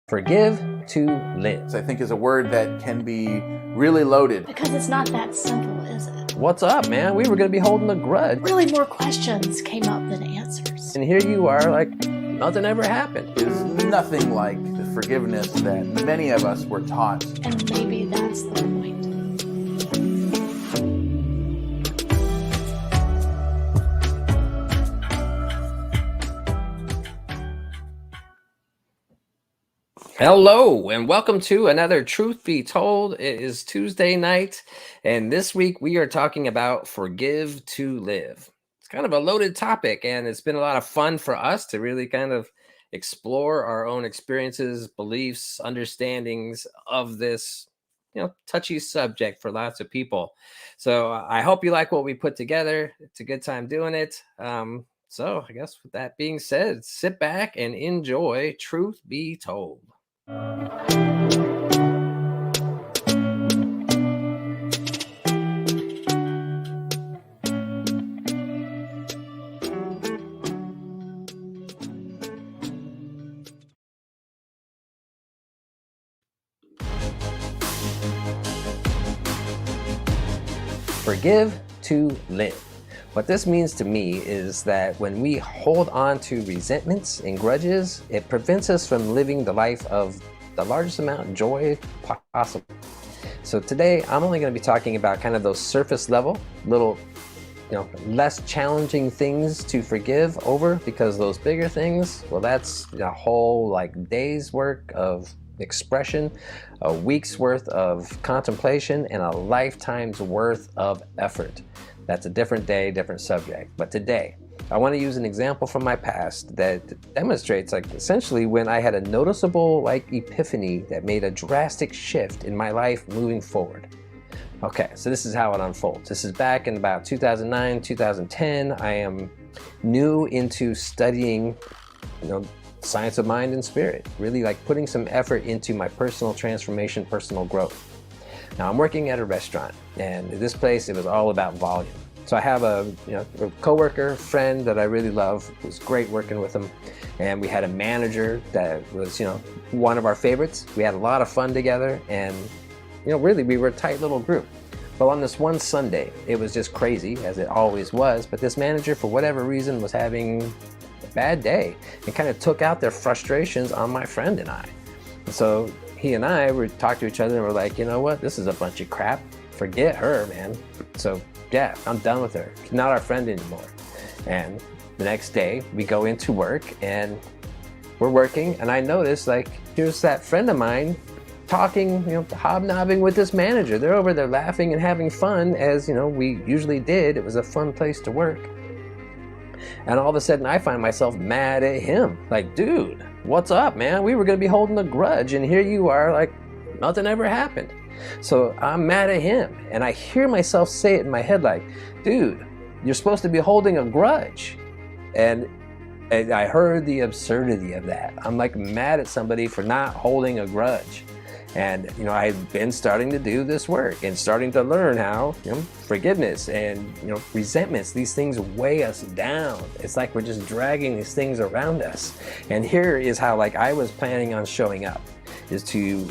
Forgive to live. I think is a word that can be really loaded. Because it's not that simple, is it? What's up, man? We were going to be holding a grudge. Really, more questions came up than answers. And here you are, like nothing ever happened. Is nothing like the forgiveness that many of us were taught. And maybe that's the point. Hello, and welcome to another Truth Be Told. It is Tuesday night, and this week we are talking about forgive to live. It's kind of a loaded topic, and it's been a lot of fun for us to really kind of explore our own experiences, beliefs, understandings of this, touchy subject for lots of people. So I hope you like what we put together. It's a good time doing it. So I guess with that being said, sit back and enjoy Truth Be Told. Forgive to live. What this means to me is that when we hold on to resentments and grudges, it prevents us from living the life of the largest amount of joy possible. So today, I'm only going to be talking about kind of those surface level, little, less challenging things to forgive over, because those bigger things, well, that's a whole day's work of expression, a week's worth of contemplation, and a lifetime's worth of effort. That's a different day, different subject. But today, I want to use an example from my past that demonstrates essentially when I had a noticeable epiphany that made a drastic shift in my life moving forward. Okay, so this is how it unfolds. This is back in about 2009, 2010. I am new into studying, science of mind and spirit, really putting some effort into my personal transformation, personal growth. Now I'm working at a restaurant, and this place, it was all about volume. So I have a coworker, friend that I really love. It was great working with him. And we had a manager that was, one of our favorites. We had a lot of fun together, and, really we were a tight little group. Well, on this one Sunday, it was just crazy, as it always was, but this manager, for whatever reason, was having a bad day and kind of took out their frustrations on my friend and I. So he and I would talk to each other and we're like, you know what, this is a bunch of crap. Forget her, man. So yeah, I'm done with her. She's not our friend anymore. And the next day we go into work and we're working, and I notice here's that friend of mine talking, hobnobbing with this manager. They're over there laughing and having fun, as we usually did. It was a fun place to work. And all of a sudden I find myself mad at him. Dude, what's up, man? We were gonna be holding a grudge, and here you are, nothing ever happened. So I'm mad at him, and I hear myself say it in my head, dude, you're supposed to be holding a grudge. And I heard the absurdity of that. I'm mad at somebody for not holding a grudge. And I've been starting to do this work and starting to learn how forgiveness and resentments, these things weigh us down. It's we're just dragging these things around us. And here is how I was planning on showing up, is to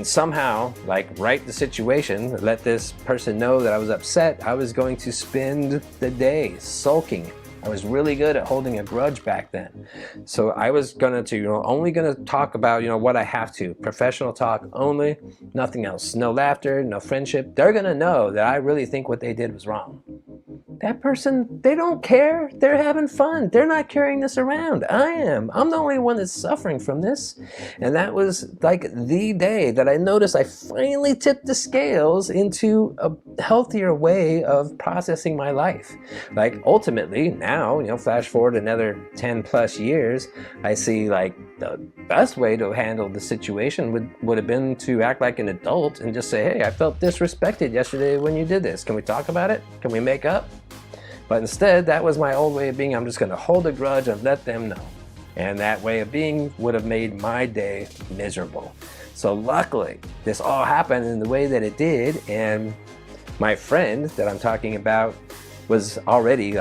somehow right the situation, let this person know that I was upset. I was going to spend the day sulking. I was really good at holding a grudge back then. So I was only gonna talk about, what I have to. Professional talk only, nothing else. No laughter, no friendship. They're gonna know that I really think what they did was wrong. That person, they don't care. They're having fun. They're not carrying this around. I am. I'm the only one that's suffering from this. And that was the day that I noticed I finally tipped the scales into a healthier way of processing my life. Ultimately, now, flash forward another 10 plus years, I see the best way to handle the situation would have been to act like an adult and just say, hey, I felt disrespected yesterday when you did this. Can we talk about it? Can we make up? But instead, that was my old way of being. I'm just going to hold a grudge and let them know. And that way of being would have made my day miserable. So luckily, this all happened in the way that it did. And my friend that I'm talking about was already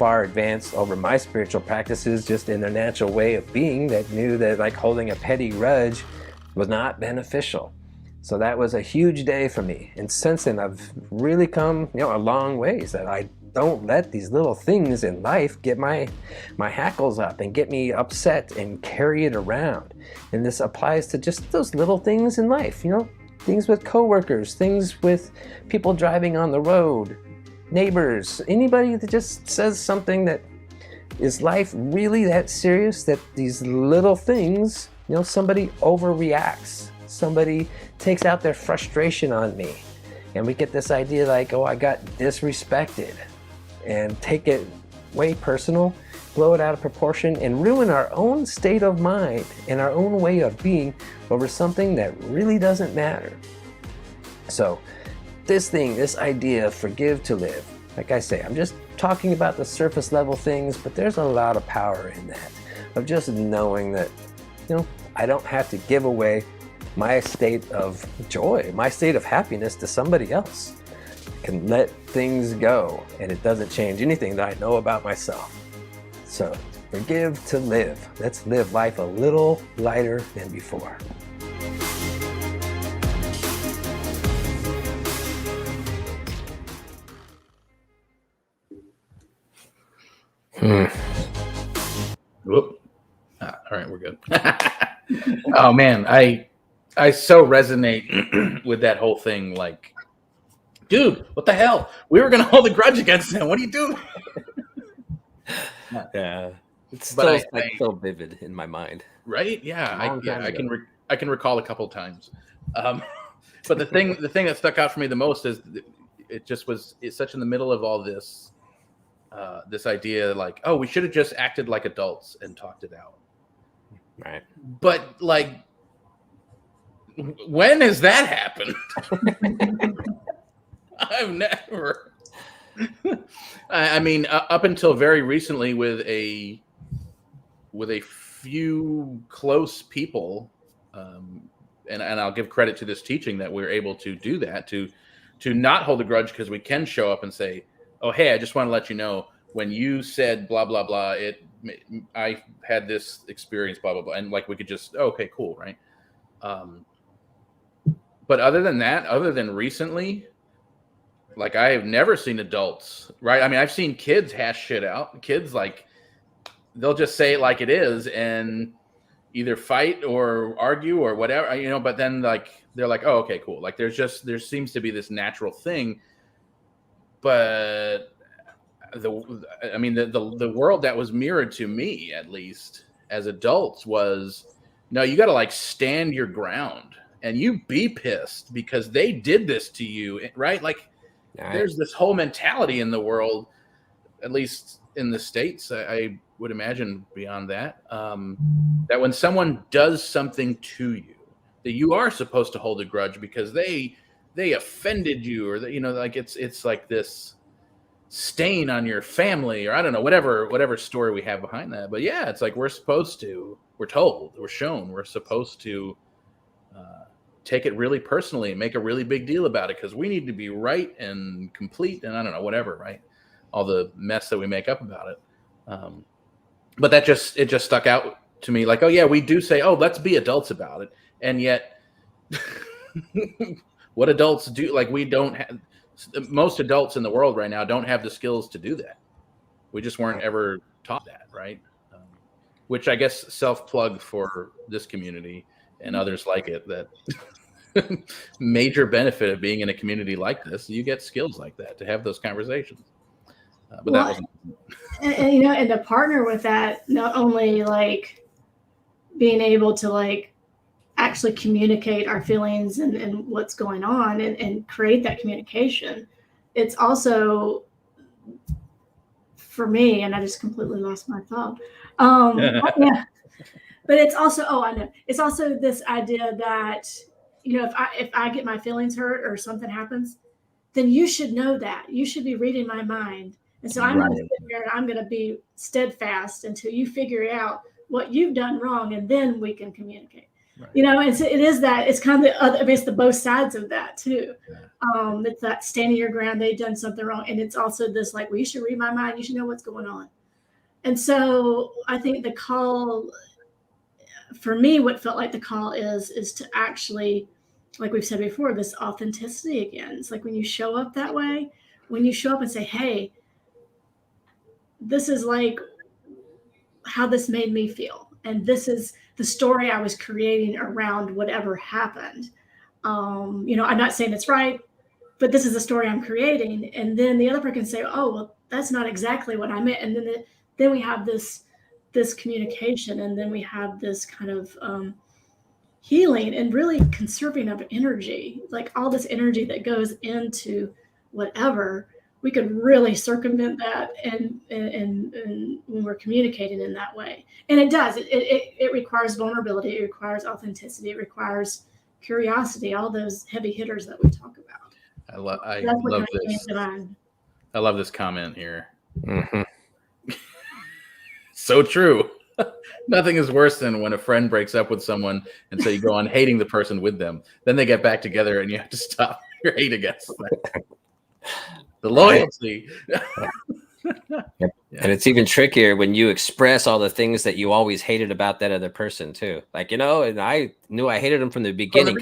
far advanced over my spiritual practices just in their natural way of being, that knew that like holding a petty grudge was not beneficial. So that was a huge day for me. And since then, I've really come, a long ways, that I don't let these little things in life get my hackles up and get me upset and carry it around. And this applies to just those little things in life, things with coworkers, things with people driving on the road, neighbors, anybody that just says something that is life really that serious, that these little things, somebody overreacts, somebody takes out their frustration on me, and we get this idea like, oh, I got disrespected, and take it way personal, blow it out of proportion, and ruin our own state of mind and our own way of being over something that really doesn't matter. So this idea of forgive to live, like I say, I'm just talking about the surface level things, but there's a lot of power in that, of just knowing that, I don't have to give away my state of joy, my state of happiness to somebody else. I can let things go, and it doesn't change anything that I know about myself. So forgive to live. Let's live life a little lighter than before. Whoop. All right, we're good. Oh man, I so resonate with that whole thing. Like, dude, what the hell? We were gonna hold a grudge against him. What are you doing? Yeah, it's But still so vivid in my mind. Right? Yeah, Long time I can ago. I can recall a couple of times. But the thing that stuck out for me the most is it's such in the middle of all this this idea like, oh, we should have just acted like adults and talked it out. Right. But like, when has that happened? I've never. I mean, up until very recently, with a few close people, and I'll give credit to this teaching that we're able to do that, to not hold a grudge, because we can show up and say, oh, hey, I just want to let you know, when you said blah blah blah, I had this experience, blah blah blah, and like we could just, oh, okay, cool, right? But other than that, other than recently, like, I have never seen adults, right? I mean, I've seen kids hash shit out. Kids, like, they'll just say it like it is and either fight or argue or whatever, but then like they're like, oh, okay, cool. Like there seems to be this natural thing, but the world that was mirrored to me, at least as adults, was, no, you got to like stand your ground and you be pissed because they did this to you, right? Like, right. There's this whole mentality in the world, at least in the States, I would imagine beyond that, that when someone does something to you, that you are supposed to hold a grudge because they offended you, or that, like it's like this stain on your family, or I don't know, whatever story we have behind that. But yeah, it's like we're told, we're shown, we're supposed to take it really personally and make a really big deal about it because we need to be right and complete, and I don't know, whatever, right? All the mess that we make up about it. But it just stuck out to me, like, oh yeah, we do say, oh, let's be adults about it, and yet what adults do, like, we don't have, most adults in the world right now don't have the skills to do that. We just weren't ever taught that, right? Which I guess self-plug for this community and others like it, that major benefit of being in a community like this, you get skills like that to have those conversations. But that wasn't. And to partner with that, not only like being able to like actually communicate our feelings and what's going on and create that communication, it's also, for me, and I just completely lost my thought. Yeah. But it's also, I know. It's also this idea that, if I get my feelings hurt or something happens, then you should know that. You should be reading my mind. And so I'm going to sit here and I'm going to be steadfast until you figure out what you've done wrong, and then we can communicate. Right. You know, it's, it is that, it's kind of the other, I mean, it's the both sides of that too. Yeah. It's that standing your ground, they've done something wrong. And it's also this like, well, you should read my mind. You should know what's going on. And so I think the call for me, what felt like the call is to actually, like we've said before, this authenticity again. It's like when you show up that way, when you show up and say, hey, this is like how this made me feel. And this is the story I was creating around whatever happened. You know, I'm not saying it's right, but this is the story I'm creating. And then the other person can say, oh, well, that's not exactly what I meant. And then we have this communication, and then we have this kind of healing and really conserving of energy, like all this energy that goes into whatever. We could really circumvent that, and when we're communicating in that way. And it does. It requires vulnerability. It requires authenticity. It requires curiosity. All those heavy hitters that we talk about. I love That's what kind of came this. to mind. I love this comment here. Mhm. So true. Nothing is worse than when a friend breaks up with someone, and so you go on hating the person with them. Then they get back together, and you have to stop your hate against them. The loyalty. And it's even trickier when you express all the things that you always hated about that other person too. Like, you know, and I knew I hated them from the beginning.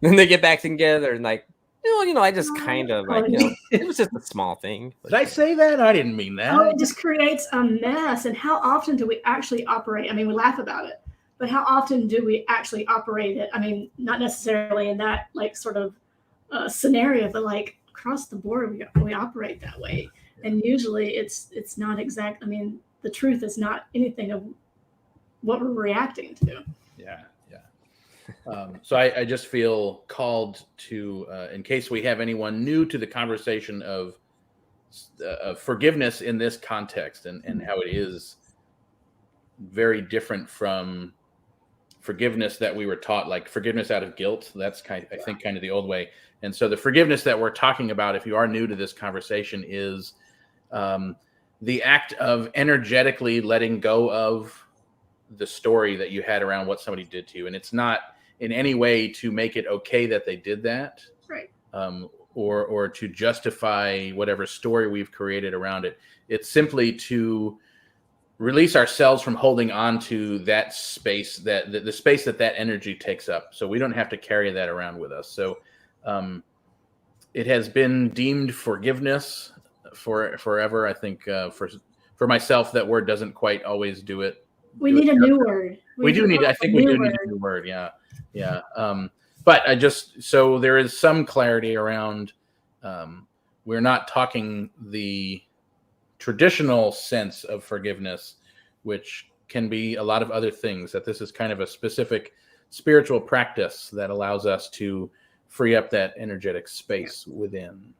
Then they get back together and like, you know, I just kind of like, you know, it was just a small thing. Did I say that? I didn't mean that. Oh, it just creates a mess. And how often do we actually operate? I mean, we laugh about it, but how often do we actually operate it? I mean, not necessarily in that like sort of scenario, but like across the board, we operate that way. And usually it's not exact. I mean, the truth is not anything of what we're reacting to. Yeah. So I just feel called to, in case we have anyone new to the conversation of forgiveness in this context, and how it is very different from forgiveness that we were taught, like forgiveness out of guilt. That's I think kind of the old way. And so the forgiveness that we're talking about, if you are new to this conversation, is the act of energetically letting go of the story that you had around what somebody did to you. And it's not in any way to make it okay that they did that, right? Or to justify whatever story we've created around it. It's simply to release ourselves from holding on to that space, that the space that energy takes up. So we don't have to carry that around with us. So it has been deemed forgiveness forever. I think for myself, that word doesn't quite always do it. We need a new word. We do need. I think we do need a new word. Yeah. But so there is some clarity around. We're not talking the traditional sense of forgiveness, which can be a lot of other things. That this is kind of a specific spiritual practice that allows us to free up that energetic space within.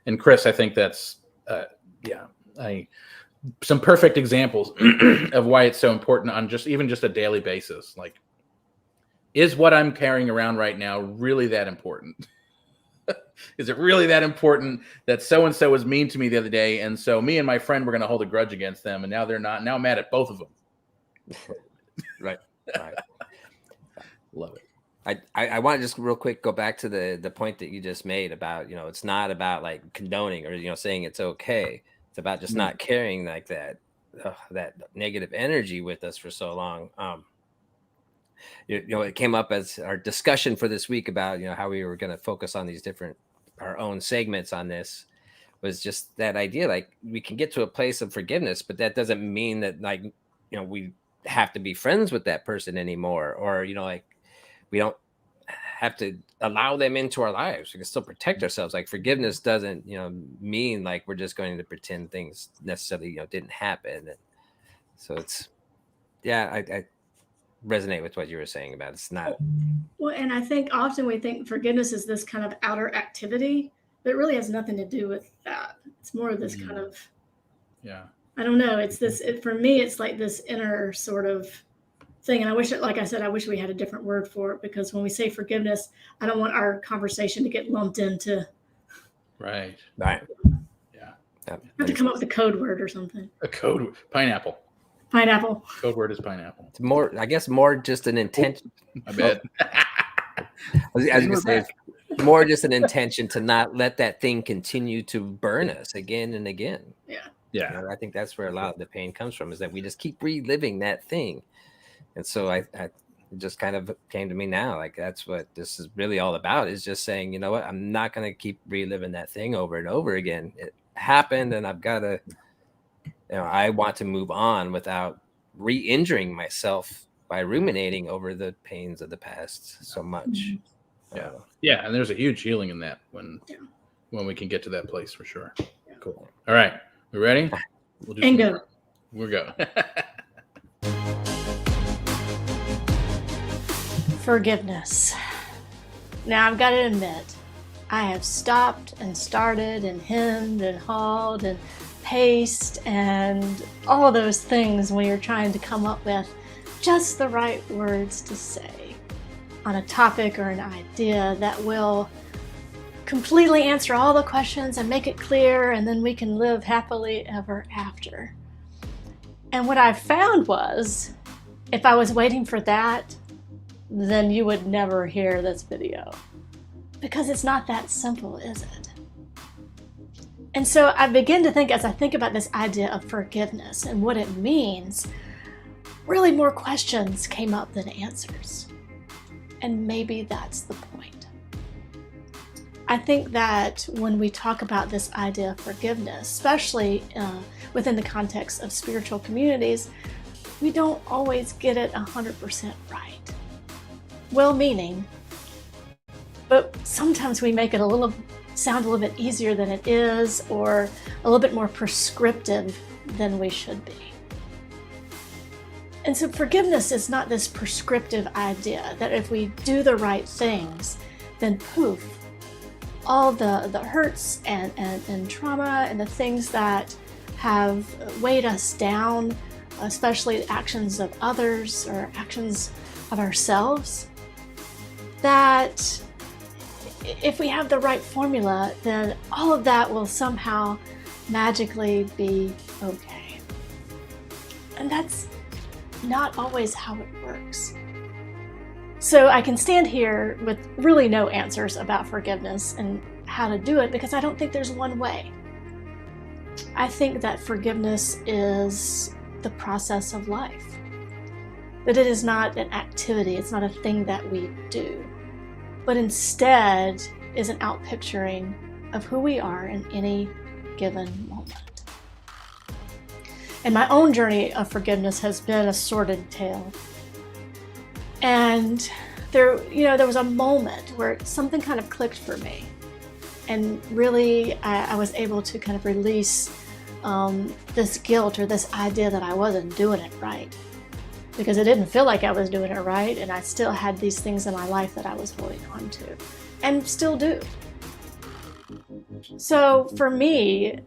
And Chris, I think that's some perfect examples of why it's so important on just a daily basis. Like, is what I'm carrying around right now really that important? Is it really that important that so-and-so was mean to me the other day, and so me and my friend were going to hold a grudge against them, and now they're not. Now I'm mad at both of them. Right. Love it. I want to just real quick go back to the point that you just made about, you know, it's not about like condoning or, you know, saying it's okay. It's about just not carrying like that negative energy with us for so long. You know, it came up as our discussion for this week about, you know, how we were going to focus on these our own segments on this, was just that idea, like we can get to a place of forgiveness, but that doesn't mean that, like, you know, we have to be friends with that person anymore, or, you know, like we don't have to allow them into our lives. We can still protect ourselves. Like forgiveness doesn't, you know, mean like we're just going to pretend things necessarily, you know, didn't happen. And so it's, I resonate with what you were saying about it's not. Well, and I think often we think forgiveness is this kind of outer activity, but it really has nothing to do with that. It's more of this kind of, I don't know. It's this, for me, it's like this inner sort of thing. And I wish, like I said, I wish we had a different word for it, because when we say forgiveness, I don't want our conversation to get lumped into. Right. Yeah. I have to come up with a code word or something. A code, pineapple. Pineapple. Code word is pineapple. It's more, I guess, more just an intention. I bet. I was gonna say, it's more just an intention to not let that thing continue to burn us again and again. Yeah. I think that's where a lot of the pain comes from, is that we just keep reliving that thing. And so I it just kind of came to me now, like that's what this is really all about, is just saying, you know what, I'm not going to keep reliving that thing over and over again. It happened, and I've got to, I want to move on without re-injuring myself by ruminating over the pains of the past so much. Yeah, and there's a huge healing in that when we can get to that place, for sure. Cool. All right, we ready? We'll do And go. We'll go. Forgiveness. Now, I've got to admit, I have stopped and started and hemmed and hawed and paced and all those things when you're trying to come up with just the right words to say on a topic or an idea that will completely answer all the questions and make it clear, and then we can live happily ever after. And what I found was, if I was waiting for that, then you would never hear this video, because it's not that simple, is it? And so I begin to think, as I think about this idea of forgiveness and what it means, really more questions came up than answers. And maybe that's the point. I think that when we talk about this idea of forgiveness, especially within the context of spiritual communities, we don't always get it 100% right. Well-meaning, but sometimes we make it sound a little bit easier than it is, or a little bit more prescriptive than we should be. And so forgiveness is not this prescriptive idea that if we do the right things, then poof, all the hurts and trauma and the things that have weighed us down, especially actions of others or actions of ourselves, that if we have the right formula, then all of that will somehow magically be okay. And that's not always how it works. So I can stand here with really no answers about forgiveness and how to do it, because I don't think there's one way. I think that forgiveness is the process of life. That it is not an activity, it's not a thing that we do, but instead is an outpicturing of who we are in any given moment. And my own journey of forgiveness has been a sordid tale. And there was a moment where something kind of clicked for me. And really, I was able to kind of release this guilt or this idea that I wasn't doing it right. Because it didn't feel like I was doing it right, and I still had these things in my life that I was holding on to, and still do. So for me,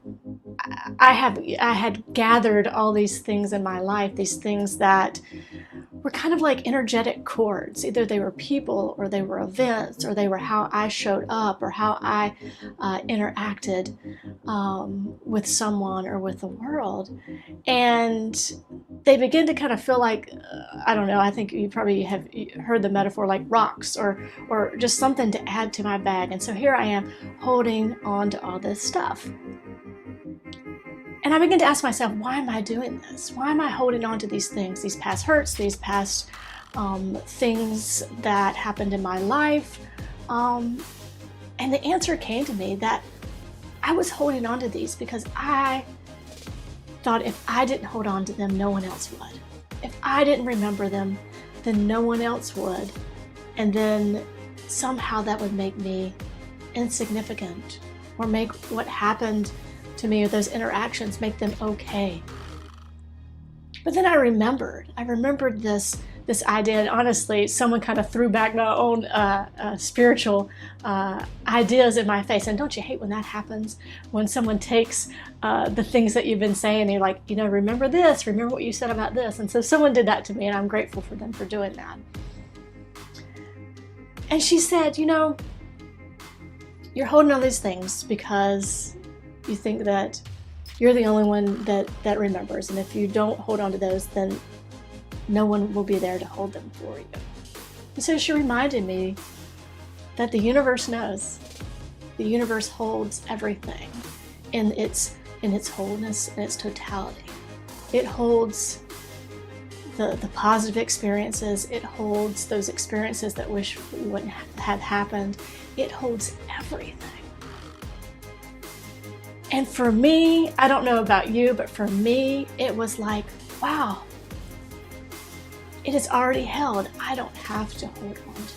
I had gathered all these things in my life, these things that were kind of like energetic cords. Either they were people, or they were events, or they were how I showed up, or how I interacted with someone or with the world. And they begin to kind of feel like, I don't know, I think you probably have heard the metaphor like rocks, or just something to add to my bag. And so here I am holding on to all this stuff. And I begin to ask myself, why am I doing this? Why am I holding on to these things, these past hurts, these past things that happened in my life? And the answer came to me that I was holding on to these because I thought if I didn't hold on to them, no one else would. If I didn't remember them, then no one else would. And then somehow that would make me insignificant, or make what happened to me or those interactions make them okay. But then I remembered this idea, and honestly, someone kind of threw back my own spiritual ideas in my face. And don't you hate when that happens? When someone takes the things that you've been saying, and you're like, remember this, remember what you said about this. And so someone did that to me, and I'm grateful for them for doing that. And she said, you're holding on these things because you think that You're the only one that remembers. And if you don't hold on to those, then no one will be there to hold them for you. And so she reminded me that the universe knows. The universe holds everything in its wholeness and its totality. It holds the positive experiences. It holds those experiences that wish wouldn't have happened. It holds everything. And for me, I don't know about you, but for me, it was like, wow, it is already held. I don't have to hold on to it.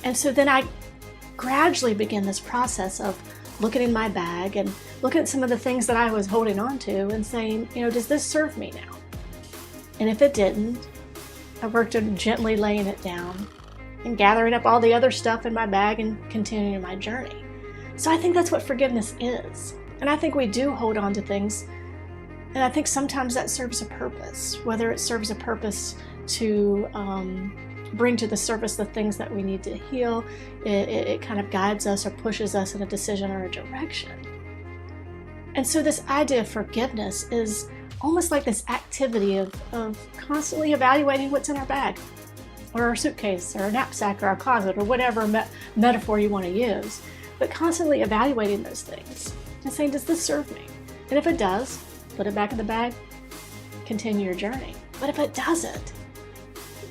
And so then I gradually began this process of looking in my bag and looking at some of the things that I was holding on to and saying, does this serve me now? And if it didn't, I worked on gently laying it down and gathering up all the other stuff in my bag and continuing my journey. So I think that's what forgiveness is. And I think we do hold on to things. And I think sometimes that serves a purpose, whether it serves a purpose to bring to the surface the things that we need to heal. It kind of guides us or pushes us in a decision or a direction. And so this idea of forgiveness is almost like this activity of constantly evaluating what's in our bag or our suitcase or our knapsack or our closet or whatever metaphor you want to use, but constantly evaluating those things and saying, does this serve me? And if it does, put it back in the bag, continue your journey. But if it doesn't,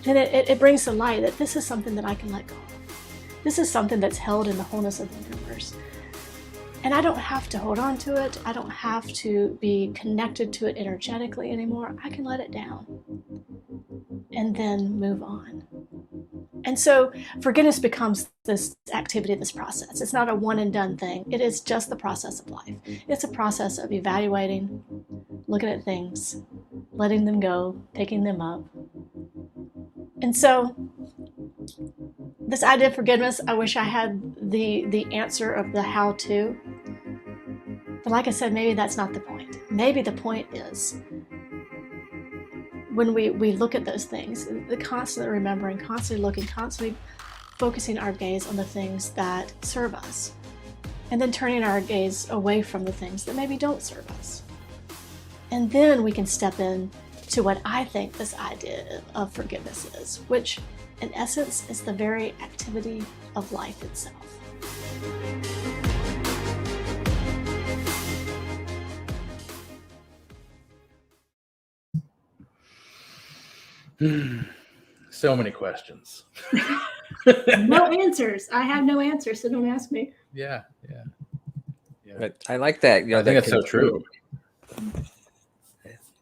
then it brings to light that this is something that I can let go of. This is something that's held in the wholeness of the universe. And I don't have to hold on to it. I don't have to be connected to it energetically anymore. I can let it down and then move on. And so forgiveness becomes this activity, this process. It's not a one and done thing. It is just the process of life. It's a process of evaluating, looking at things, letting them go, picking them up. And so this idea of forgiveness, I wish I had the answer of the how to. But like I said, maybe that's not the point. Maybe the point is when we look at those things, the constantly remembering, constantly looking, constantly focusing our gaze on the things that serve us, and then turning our gaze away from the things that maybe don't serve us. And then we can step in to what I think this idea of forgiveness is, which in essence is the very activity of life itself. So many questions. No answers. I have no answers, so don't ask me. Yeah. But I like that. I think that's so true.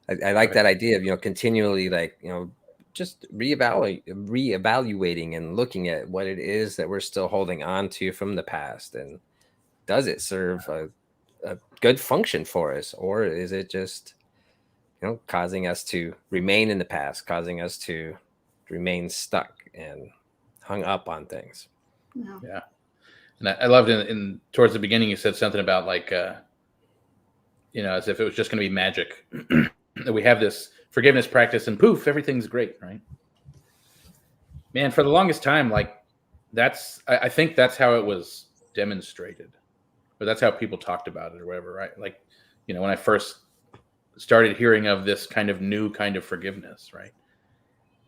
I like that idea of continually just reevaluating and looking at what it is that we're still holding on to from the past, and does it serve a good function for us, or is it just causing us to remain in the past, causing us to remain stuck and hung up on things. No. Yeah. And I loved in towards the beginning, you said something about as if it was just going to be magic. That we have this forgiveness practice and poof, everything's great, right? Man, for the longest time, I think that's how it was demonstrated, or that's how people talked about it or whatever, right? When I first started hearing of this kind of new kind of forgiveness, right?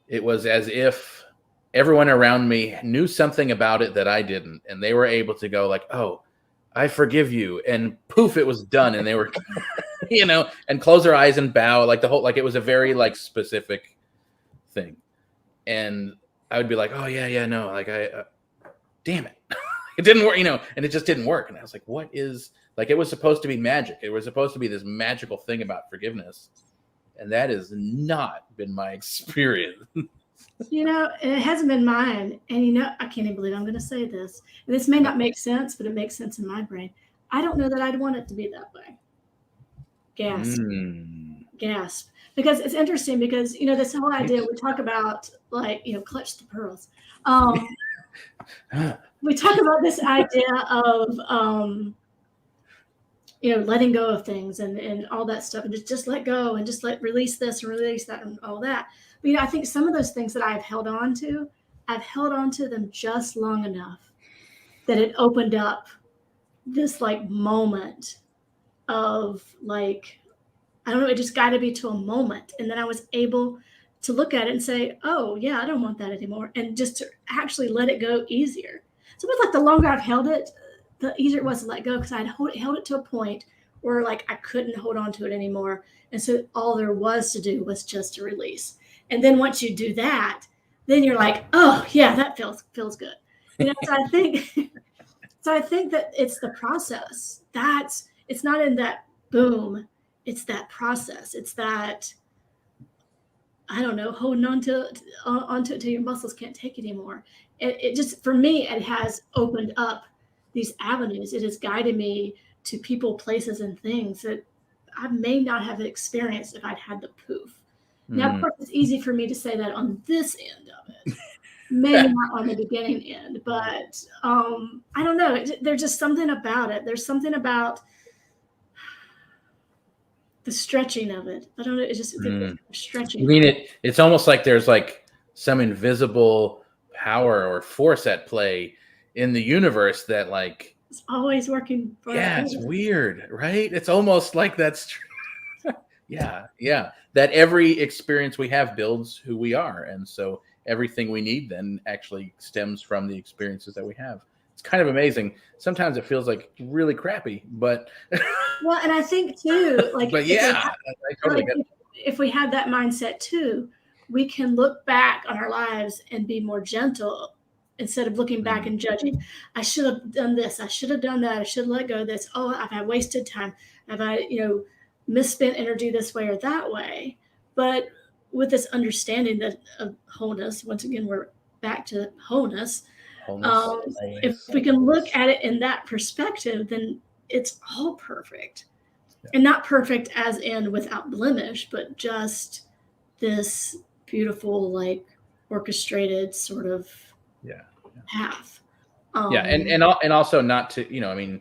It was as if everyone around me knew something about it that I didn't, and they were able to go oh, I forgive you, and poof, it was done, and they were, and close their eyes and bow, it was a very specific thing, and I would be oh yeah, no, damn it, it didn't work, and it just didn't work, and I was what is it was supposed to be magic. It was supposed to be this magical thing about forgiveness, and that has not been my experience. It hasn't been mine. And I can't even believe I'm going to say this. And this may not make sense, but it makes sense in my brain. I don't know that I'd want it to be that way. Gasp. Because it's interesting because, this whole idea, we talk about clutch the pearls. We talk about this idea of, letting go of things and all that stuff, and just let go and just release this and release that and all that. But I think some of those things that I've held on to them just long enough that it opened up this moment of like, I don't know, it just guided me to a moment. And then I was able to look at it and say, oh, yeah, I don't want that anymore. And just to actually let it go easier. So it was like the longer I've held it, the easier it was to let go because I'd held it to a point where like I couldn't hold on to it anymore. And so all there was to do was just to release. And then once you do that, then you're like, oh, yeah, that feels good. You know, so I think that it's the process. It's not in that boom. It's that process. It's that, I don't know, holding onto it till your muscles can't take it anymore. It just, for me, it has opened up these avenues. It has guided me to people, places, and things that I may not have experienced if I'd had the poof. Now, of course, it's easy for me to say that on this end of it, maybe not on the beginning end, but I don't know. There's just something about it. There's something about the stretching of it. I don't know. It's just stretching. I mean, it's almost like there's like some invisible power or force at play in the universe that like it's always working for it's weird, right? It's almost like that's true. yeah. That every experience we have builds who we are. And so everything we need then actually stems from the experiences that we have. It's kind of amazing. Sometimes it feels like really crappy, but well, and I think too, like, but yeah, I totally get it. If we have that mindset too, we can look back on our lives and be more gentle instead of looking back and judging. I should have done this. I should have done that. I should have let go of this. Oh, I've had wasted time. Have I, misspent energy this way or that way? But with this understanding that of wholeness, once again, we're back to wholeness. If we can look at it in that perspective, then it's all perfect. And not perfect as in without blemish, but just this beautiful, like orchestrated sort of path. And also not to,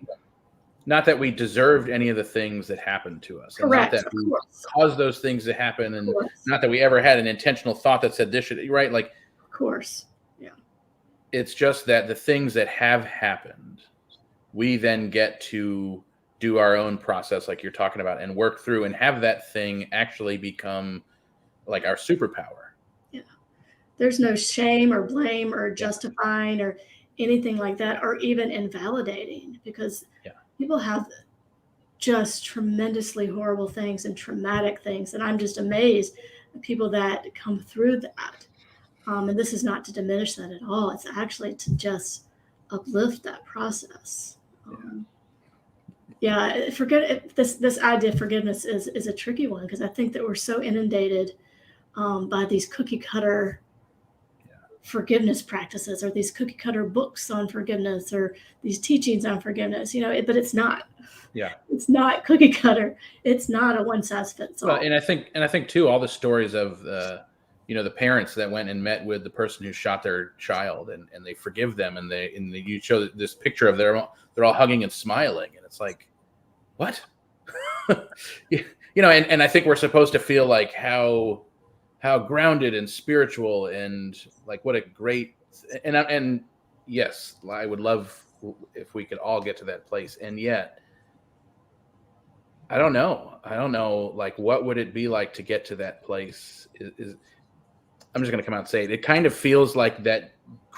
not that we deserved any of the things that happened to us. Correct. And not that we caused those things to happen, and not that we ever had an intentional thought that said this should, right? Like, of course. Yeah. It's just that the things that have happened, we then get to do our own process, like you're talking about, and work through and have that thing actually become like our superpower. Yeah. There's no shame or blame or justifying or anything like that, or even invalidating, because people have just tremendously horrible things and traumatic things. And I'm just amazed at people that come through that. And this is not to diminish that at all. It's actually to just uplift that process. This idea of forgiveness is a tricky one, because I think that we're so inundated by these cookie cutter forgiveness practices, or these cookie cutter books on forgiveness, or these teachings on forgiveness, but it's not. Yeah. It's not cookie cutter. It's not a one size fits all. Well, and I think too, all the stories of the parents that went and met with the person who shot their child, and they forgive them, and you show this picture of they're all hugging and smiling, and it's like, what? And I think we're supposed to feel like how grounded and spiritual, and like what a great, and yes, I would love if we could all get to that place. And yet I don't know, like, what would it be like to get to that place? I'm just going to come out and say it. It kind of feels like that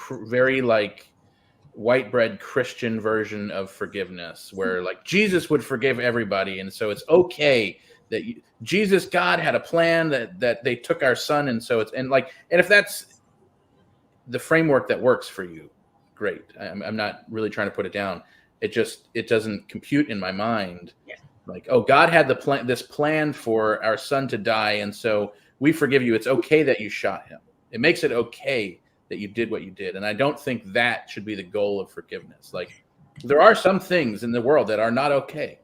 very like white bread Christian version of forgiveness, where like Jesus would forgive everybody. And so it's okay that God had a plan that they took our son. And so and if that's the framework that works for you, great. I'm not really trying to put it down. It doesn't compute in my mind. Yeah. Like, oh, God had this plan for our son to die, and so we forgive you. It's okay that you shot him. It makes it okay that you did what you did. And I don't think that should be the goal of forgiveness. Like, there are some things in the world that are not okay.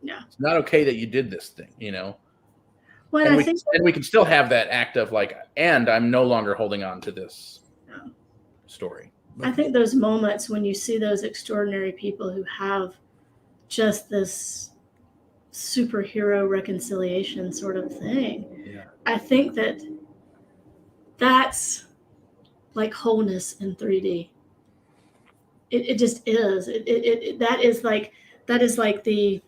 Yeah. It's not okay that you did this thing, Well, and we can still have that act of like, and I'm no longer holding on to this story. I think those moments when you see those extraordinary people who have just this superhero reconciliation sort of thing, I think that's like wholeness in 3D. It just is. That is like the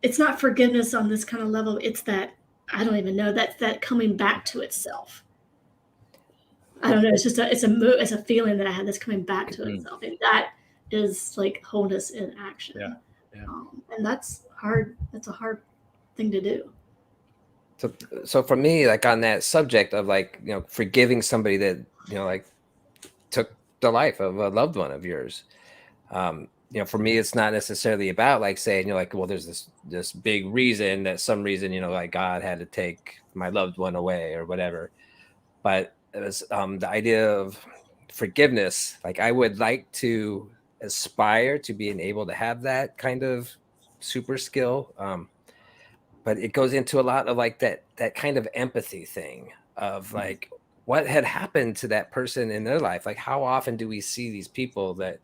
it's not forgiveness on this kind of level. It's that, I don't even know, that's that coming back to itself. I don't know. It's just it's a feeling that I had that's coming back to itself, and that is like wholeness in action. Yeah. Yeah. And that's hard. That's a hard thing to do. So for me, like on that subject of like, forgiving somebody that, like took the life of a loved one of yours, for me, it's not necessarily about like saying, like, well, there's this big reason that some reason, like God had to take my loved one away or whatever. But it was the idea of forgiveness. Like I would like to aspire to being able to have that kind of super skill. But it goes into a lot of like that kind of empathy thing of like what had happened to that person in their life. Like how often do we see these people that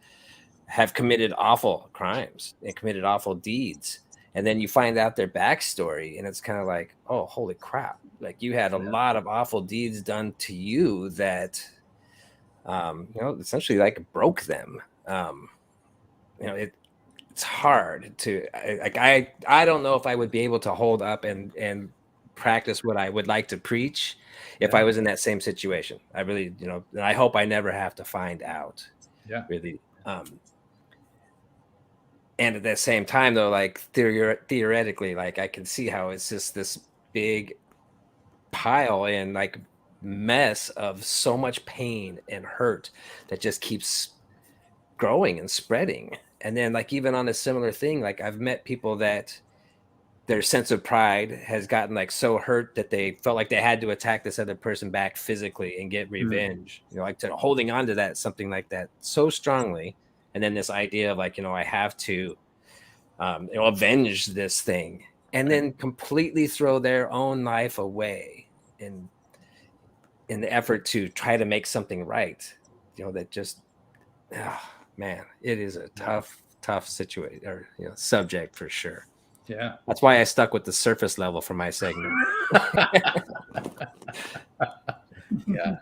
have committed awful crimes and committed awful deeds, and then you find out their backstory and it's kind of like, oh, holy crap, like you had a lot of awful deeds done to you that essentially like broke them. It's hard to I don't know if I would be able to hold up and practice what I would like to preach if I was in that same situation. I really, and I hope I never have to find out. Yeah. Really. And at the same time, though, like theoretically, like I can see how it's just this big pile and like mess of so much pain and hurt that just keeps growing and spreading. And then like even on a similar thing, like I've met people that their sense of pride has gotten like so hurt that they felt like they had to attack this other person back physically and get revenge. Like holding on to that, something like that so strongly. And then this idea of like, I have to avenge this thing, and then completely throw their own life away in the effort to try to make something right. That just, man, it is a tough situation or subject for sure. Yeah. That's why I stuck with the surface level for my segment. Yeah.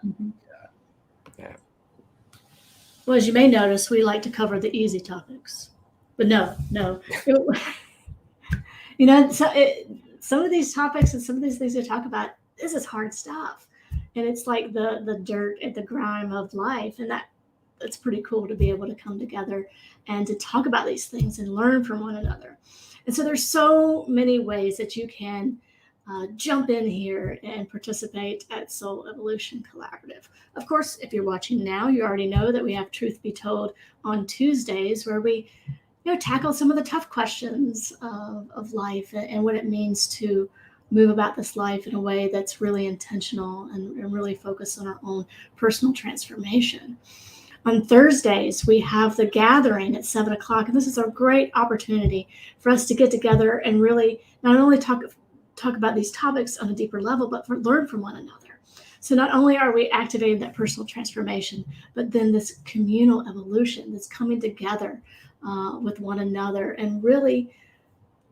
Well, as you may notice, we like to cover the easy topics, but no. Some of these topics and some of these things we talk about, this is hard stuff, and it's like the dirt and the grime of life, and it's pretty cool to be able to come together and to talk about these things and learn from one another. And so there's so many ways that you can jump in here and participate at Soul Evolution Collaborative. Of course, if you're watching now, you already know that we have Truth Be Told on Tuesdays, where we tackle some of the tough questions of life and what it means to move about this life in a way that's really intentional and really focused on our own personal transformation. On Thursdays, we have the gathering at 7:00, and this is a great opportunity for us to get together and really not only talk about these topics on a deeper level, but learn from one another. So not only are we activating that personal transformation, but then this communal evolution that's coming together with one another and really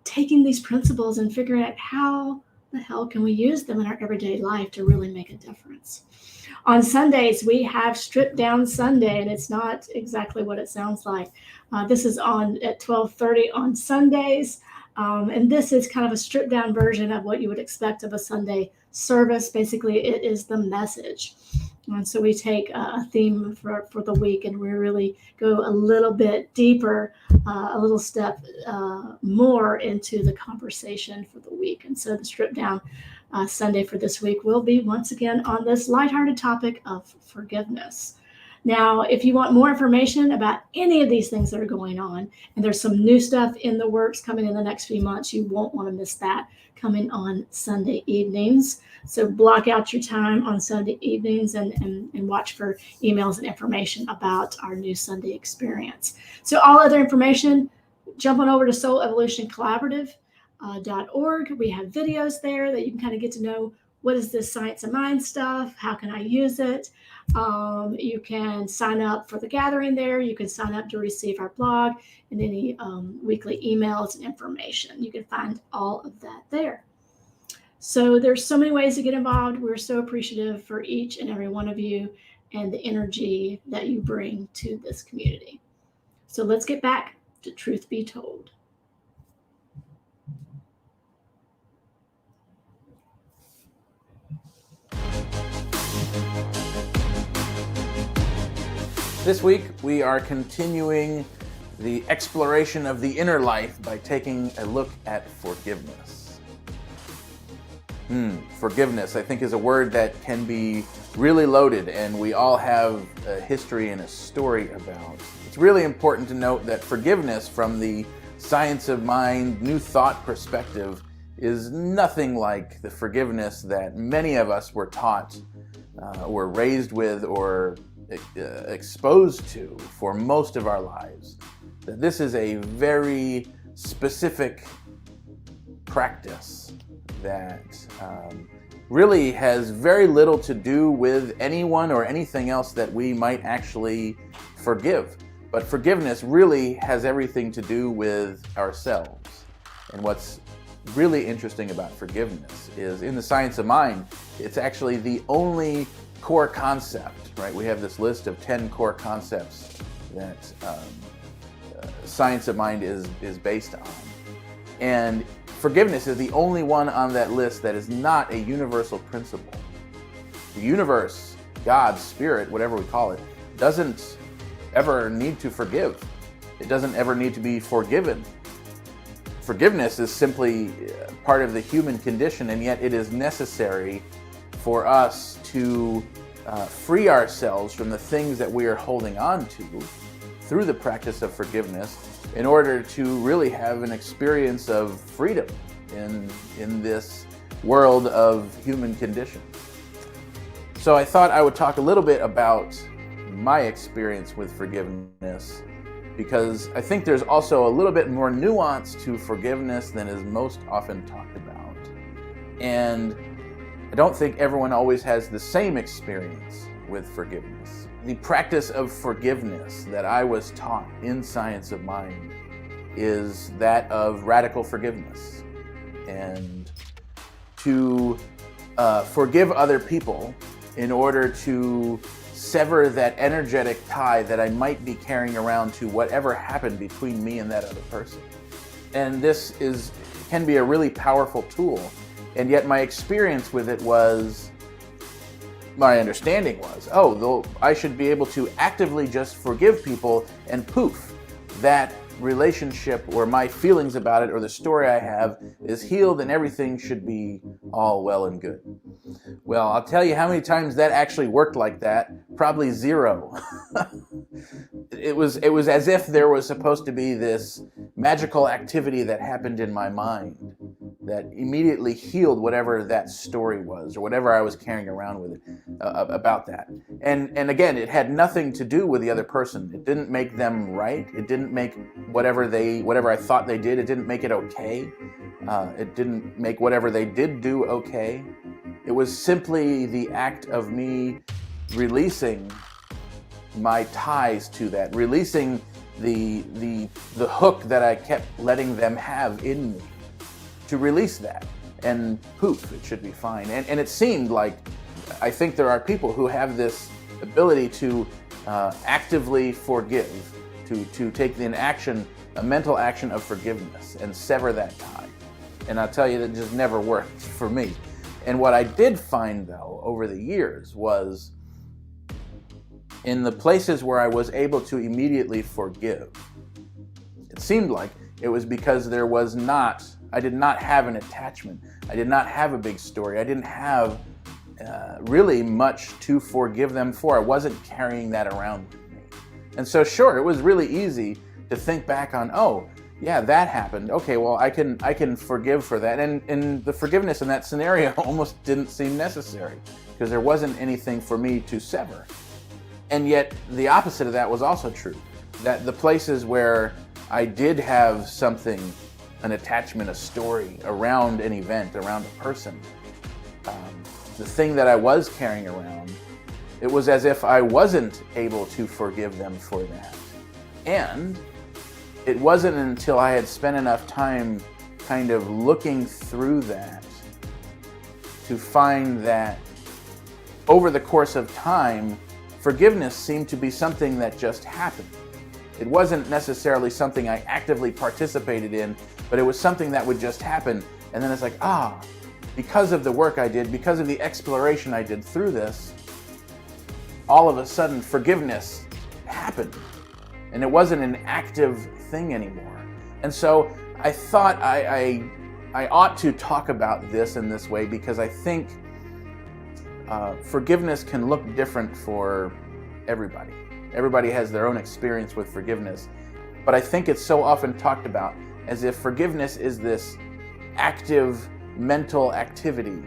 taking these principles and figuring out how the hell can we use them in our everyday life to really make a difference. On Sundays, we have Strip Down Sunday, and it's not exactly what it sounds like. This is on at 12:30 on Sundays. And this is kind of a stripped down version of what you would expect of a Sunday service. Basically, it is the message. And so we take a theme for the week and we really go a little bit deeper, a little step more into the conversation for the week. And so the stripped down Sunday for this week will be once again on this lighthearted topic of forgiveness. Now, if you want more information about any of these things that are going on, and there's some new stuff in the works coming in the next few months, you won't want to miss that coming on Sunday evenings. So block out your time on Sunday evenings and watch for emails and information about our new Sunday experience. So all other information, jump on over to soulevolutioncollaborative.org. We have videos there that you can kind of get to know what is this Science of Mind stuff, how can I use it. You can sign up for the gathering there. You can sign up to receive our blog and any weekly emails and information. You can find all of that there. So there's so many ways to get involved. We're so appreciative for each and every one of you and the energy that you bring to this community. So let's get back to Truth Be Told. This week, we are continuing the exploration of the inner life by taking a look at forgiveness. Forgiveness, I think, is a word that can be really loaded, and we all have a history and a story about. It's really important to note that forgiveness, from the science of mind, new thought perspective, is nothing like the forgiveness that many of us were taught, or raised with, or exposed to for most of our lives. That this is a very specific practice that really has very little to do with anyone or anything else that we might actually forgive. But forgiveness really has everything to do with ourselves. And what's really interesting about forgiveness is, in the science of mind, it's actually the only core concept, right? We have this list of 10 core concepts that science of mind is based on. And forgiveness is the only one on that list that is not a universal principle. The universe, God, Spirit, whatever we call it, doesn't ever need to forgive. It doesn't ever need to be forgiven. Forgiveness is simply part of the human condition, and yet it is necessary for us to free ourselves from the things that we are holding on to through the practice of forgiveness, in order to really have an experience of freedom in this world of human condition. So I thought I would talk a little bit about my experience with forgiveness, because I think there's also a little bit more nuance to forgiveness than is most often talked about. And I don't think everyone always has the same experience with forgiveness. The practice of forgiveness that I was taught in Science of Mind is that of radical forgiveness. And to forgive other people in order to sever that energetic tie that I might be carrying around to whatever happened between me and that other person. And this can be a really powerful tool. And yet my experience with it was, my understanding was, I should be able to actively just forgive people, and poof, that relationship or my feelings about it or the story I have is healed, and everything should be all well and good. Well, I'll tell you how many times that actually worked like that. Probably zero. It was as if there was supposed to be this magical activity that happened in my mind that immediately healed whatever that story was, or whatever I was carrying around with it about that. And again, it had nothing to do with the other person. It didn't make them right. It didn't make whatever I thought they did, it didn't make it okay. It didn't make whatever they did do okay. It was simply the act of me releasing my ties to that, releasing the hook that I kept letting them have in me, to release that, and poof, it should be fine. And it seemed like, I think there are people who have this ability to actively forgive, to take a mental action of forgiveness and sever that tie. And I'll tell you, that just never worked for me. And what I did find, though, over the years was, in the places where I was able to immediately forgive, it seemed like it was because I did not have an attachment. I did not have a big story. I didn't have really much to forgive them for. I wasn't carrying that around with me. And so sure, it was really easy to think back on, yeah, that happened. Okay, well, I can forgive for that. And the forgiveness in that scenario almost didn't seem necessary, because there wasn't anything for me to sever. And yet the opposite of that was also true. That the places where I did have something, an attachment, a story around an event, around a person, the thing that I was carrying around, it was as if I wasn't able to forgive them for that. And it wasn't until I had spent enough time kind of looking through that to find that over the course of time, forgiveness seemed to be something that just happened. It wasn't necessarily something I actively participated in, but it was something that would just happen. And then it's like, because of the work I did, because of the exploration I did through this, all of a sudden forgiveness happened, and it wasn't an active thing anymore. And so I thought I ought to talk about this in this way, because I think forgiveness can look different for everybody. Everybody has their own experience with forgiveness, but I think it's so often talked about as if forgiveness is this active mental activity,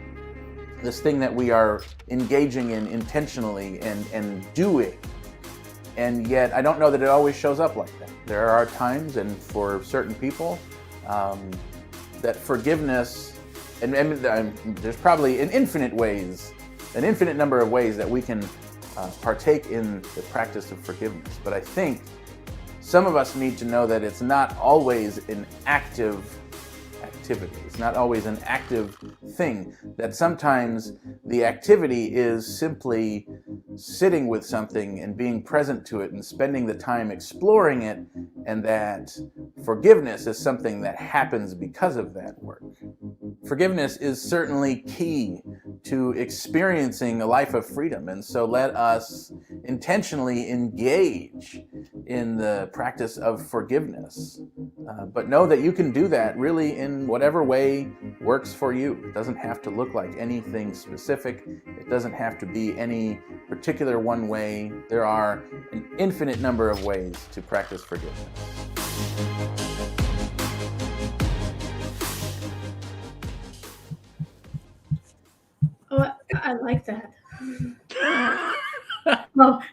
this thing that we are engaging in intentionally and doing. And yet I don't know that it always shows up like that. There are times, and for certain people, that forgiveness, and there's probably an infinite number of ways that we can partake in the practice of forgiveness. But I think some of us need to know that it's not always an active activity. It's not always an active thing. That sometimes the activity is simply sitting with something and being present to it and spending the time exploring it, and that forgiveness is something that happens because of that work. Forgiveness is certainly key to experiencing a life of freedom, and so let us intentionally engage in the practice of forgiveness. But know that you can do that really in whatever way works for you. It doesn't have to look like anything specific. It doesn't have to be any particular one way. There are an infinite number of ways to practice forgiveness. Oh, I like that. Well,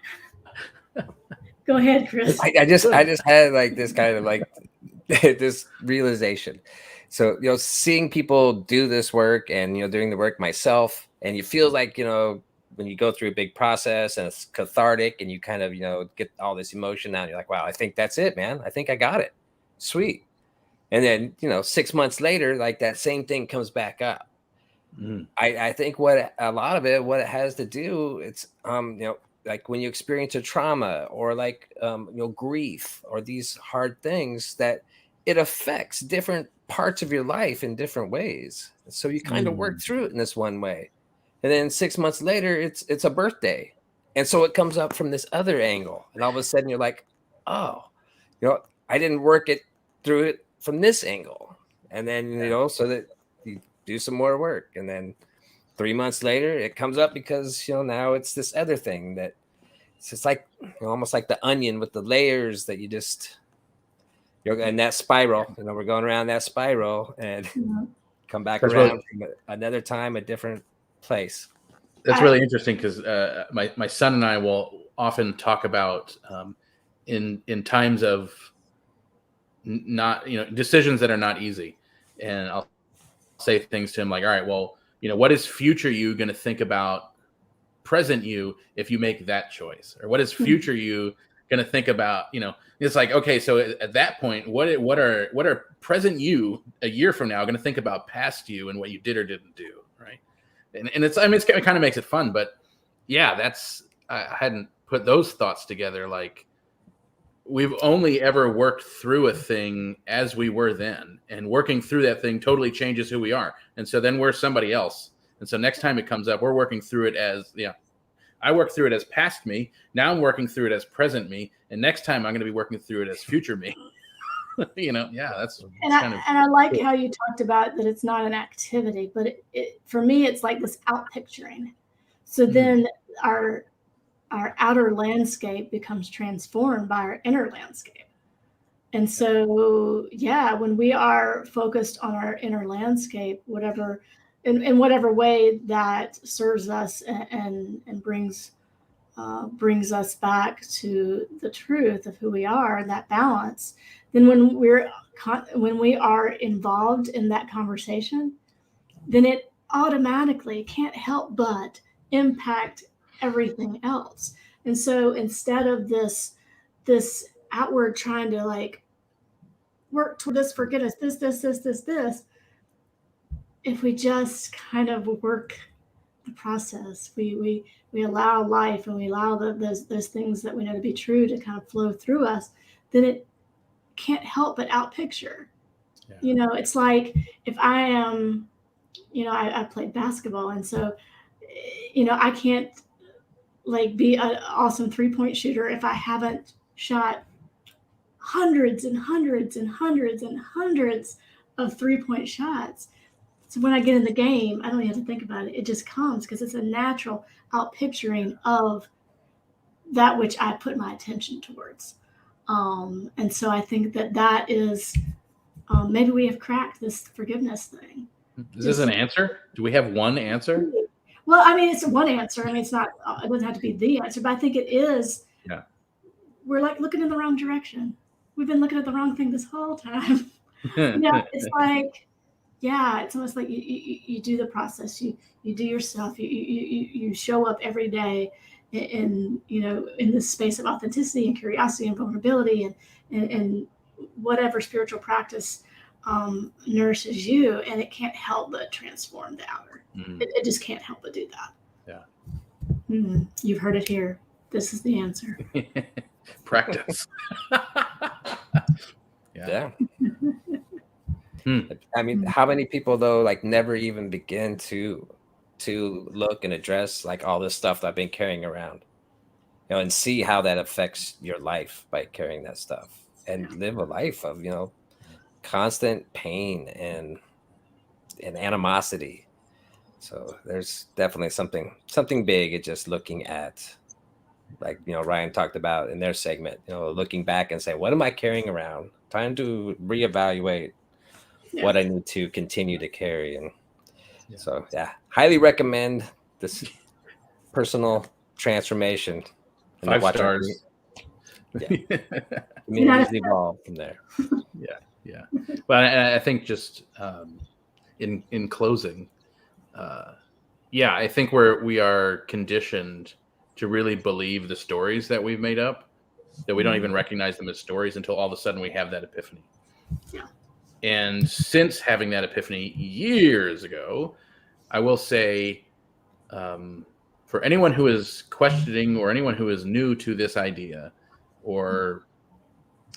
go ahead, Chris. I just had like this kind of like this realization. So, seeing people do this work and, doing the work myself, and you feel like, when you go through a big process and it's cathartic and you kind of, get all this emotion out, you're like, wow, I think that's it, man. I think I got it. Sweet. And then, 6 months later, like that same thing comes back up. I think what it has to do, it's, like when you experience a trauma or like, grief or these hard things, that it affects different parts of your life in different ways. So you kind of work through it in this one way. And then 6 months later, it's a birthday. And so it comes up from this other angle. And all of a sudden you're like, oh, I didn't work it through it from this angle. And then, so that you do some more work. And then 3 months later, it comes up because, now it's this other thing that it's just like, almost like the onion with the layers that you just, and that spiral, we're going around that spiral and come back That's around another time, a different place. That's really interesting, because my son and I will often talk about in times of not, decisions that are not easy. And I'll say things to him like, all right, well, what is future you going to think about present you if you make that choice? Or what is future you going to think about, it's like, okay, so at that point, what are present you a year from now going to think about past you and what you did or didn't do, right? And it kind of makes it fun, but yeah, I hadn't put those thoughts together. Like, we've only ever worked through a thing as we were then, and working through that thing totally changes who we are. And so then we're somebody else. And so next time it comes up, we're working through it as, I worked through it as past me. Now I'm working through it as present me. And next time I'm going to be working through it as future me. That's kind of. And I like how you talked about that it's not an activity, but it for me, it's like this out picturing. So then our outer landscape becomes transformed by our inner landscape. And so, when we are focused on our inner landscape, whatever, in whatever way that serves us and brings us back to the truth of who we are and that balance, then when we are involved in that conversation, then it automatically can't help but impact everything else. And so instead of this outward trying to like work toward this, forgiveness, this, if we just kind of work the process, we allow life and we allow those things that we know to be true to kind of flow through us, then it can't help but out picture. It's like if I am, I played basketball, and so I can't like be an awesome 3-point shooter if I haven't shot hundreds and hundreds and hundreds and hundreds of 3-point shots. So when I get in the game, I don't even have to think about it. It just comes because it's a natural outpicturing of that which I put my attention towards. And so I think that is maybe we have cracked this forgiveness thing. Is this an answer? Do we have one answer? Well, I mean, it's one answer. I mean, it's not, it doesn't have to be the answer, but I think it is. Yeah. We're like looking in the wrong direction. We've been looking at the wrong thing this whole time. It's like, yeah, it's almost like you do the process, you do your stuff, you show up every day in this space of authenticity and curiosity and vulnerability and whatever spiritual practice nourishes you, and it can't help but transform the outer. Mhm. It just can't help but do that. Yeah. You've heard it here. This is the answer. Practice. Yeah. Hmm. I mean, how many people though like never even begin to look and address like all this stuff that I've been carrying around, and see how that affects your life by carrying that stuff, and live a life of constant pain and animosity. So there's definitely something big at just looking at, like Ryan talked about in their segment, looking back and say, what am I carrying around? Time to reevaluate what I need to continue to carry. And so, highly recommend this personal transformation. And 5 watch stars. Communities evolve from there. Yeah. But I think just in closing, I think we are conditioned to really believe the stories that we've made up, that we don't even recognize them as stories until all of a sudden we have that epiphany. Yeah. And since having that epiphany years ago, I will say, for anyone who is questioning or anyone who is new to this idea or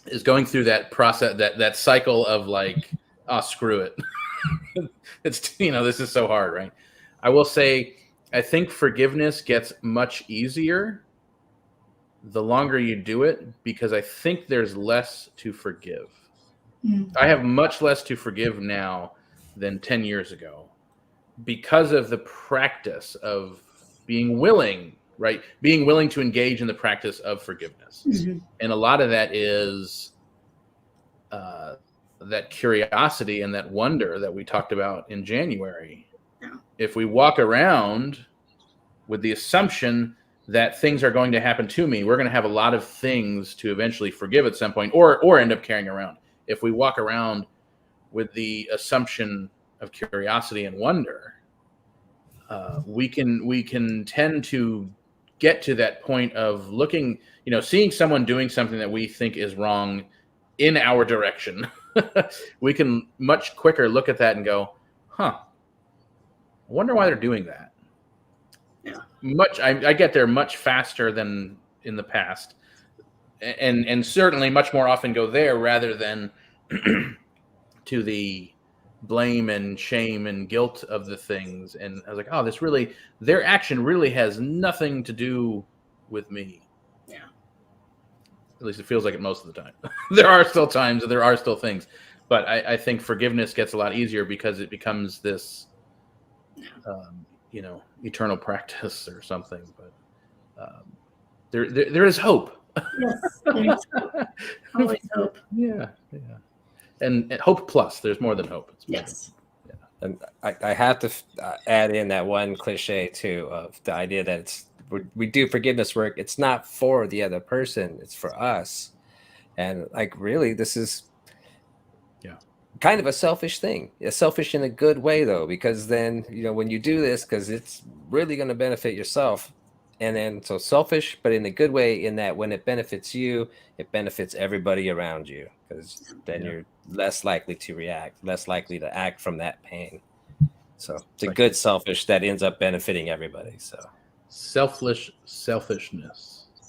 is going through that process, that cycle of like, oh, screw it. It's, this is so hard, right? I will say, I think forgiveness gets much easier the longer you do it, because I think there's less to forgive. I have much less to forgive now than 10 years ago because of the practice of being willing, right? Being willing to engage in the practice of forgiveness. Mm-hmm. And a lot of that is that curiosity and that wonder that we talked about in January. Yeah. If we walk around with the assumption that things are going to happen to me, we're going to have a lot of things to eventually forgive at some point or end up carrying around. If we walk around with the assumption of curiosity and wonder, we can tend to get to that point of looking, seeing someone doing something that we think is wrong in our direction. We can much quicker look at that and go, I wonder why they're doing that. Yeah. I get there much faster than in the past, and certainly much more often go there rather than to the blame and shame and guilt of the things. And I was like, oh, their action really has nothing to do with me. Yeah. At least it feels like it most of the time. There are still times, there are still things, but I think forgiveness gets a lot easier because it becomes this, eternal practice or something. But there is hope. Yes. There's always hope. Yeah. And hope plus. There's more than hope. It's Yes. And I have to add in that one cliche too of the idea that we do forgiveness work. It's not for the other person. It's for us. And like, really, this is kind of a selfish thing. It's selfish in a good way though, because then, when you do this, because it's really going to benefit yourself. And then so selfish, but in a good way, in that when it benefits you, it benefits everybody around you, because then you're less likely to react, less likely to act from that pain. So it's a good selfish that ends up benefiting everybody. So selfishness.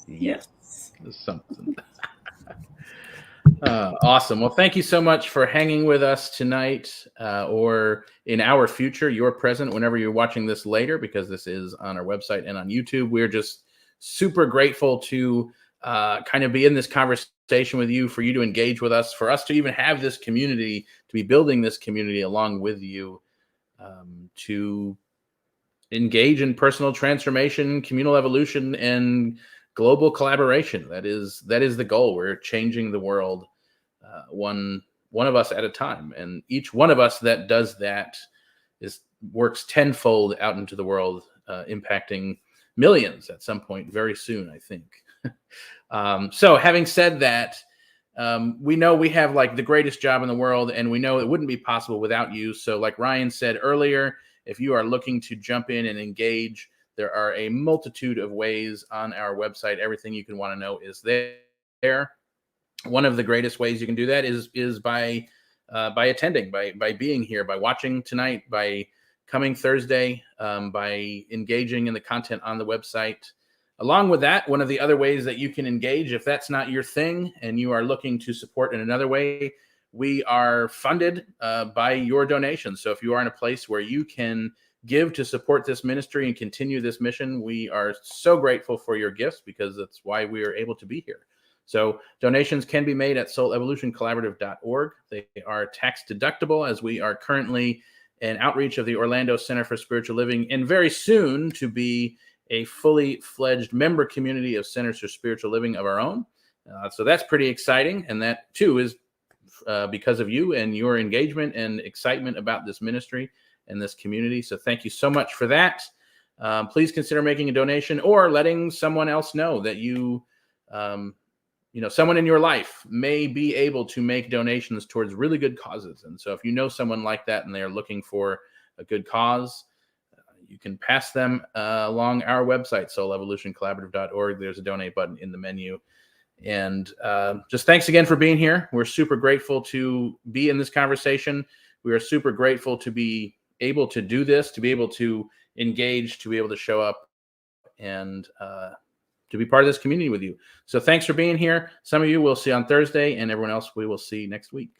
Yes. Is something. Awesome. Well, thank you so much for hanging with us tonight, or in our future, your present, whenever you're watching this later, because this is on our website and on YouTube. We're just super grateful to kind of be in this conversation with you, for you to engage with us, for us to even have this community, to be building this community along with you, to engage in personal transformation, communal evolution, and global collaboration. That is the goal. We're changing the world one of us at a time, and each one of us that does that works tenfold out into the world, impacting millions at some point very soon, I think. So having said that, we know we have like the greatest job in the world, and we know it wouldn't be possible without you. So like Ryan said earlier, if you are looking to jump in and engage, there are a multitude of ways on our website. Everything you can want to know is there. One of the greatest ways you can do that is by attending, by being here, by watching tonight, by coming Thursday, by engaging in the content on the website. Along with that, one of the other ways that you can engage, if that's not your thing and you are looking to support in another way, we are funded by your donations. So if you are in a place where you can give to support this ministry and continue this mission, we are so grateful for your gifts, because that's why we are able to be here. So donations can be made at soulevolutioncollaborative.org. They are tax deductible, as we are currently an outreach of the Orlando Center for Spiritual Living, and very soon to be a fully fledged member community of Centers for Spiritual Living of our own. So that's pretty exciting. And that too is because of you and your engagement and excitement about this ministry and this community. So thank you so much for that. Please consider making a donation, or letting someone else know that someone in your life may be able to make donations towards really good causes. And so if you know someone like that and they're looking for a good cause, you can pass them along our website, soulevolutioncollaborative.org. There's a donate button in the menu. And just thanks again for being here. We're super grateful to be in this conversation. We are super grateful to be able to do this, to be able to engage, to be able to show up, and to be part of this community with you. So thanks for being here. Some of you we'll see on Thursday, and everyone else we will see next week.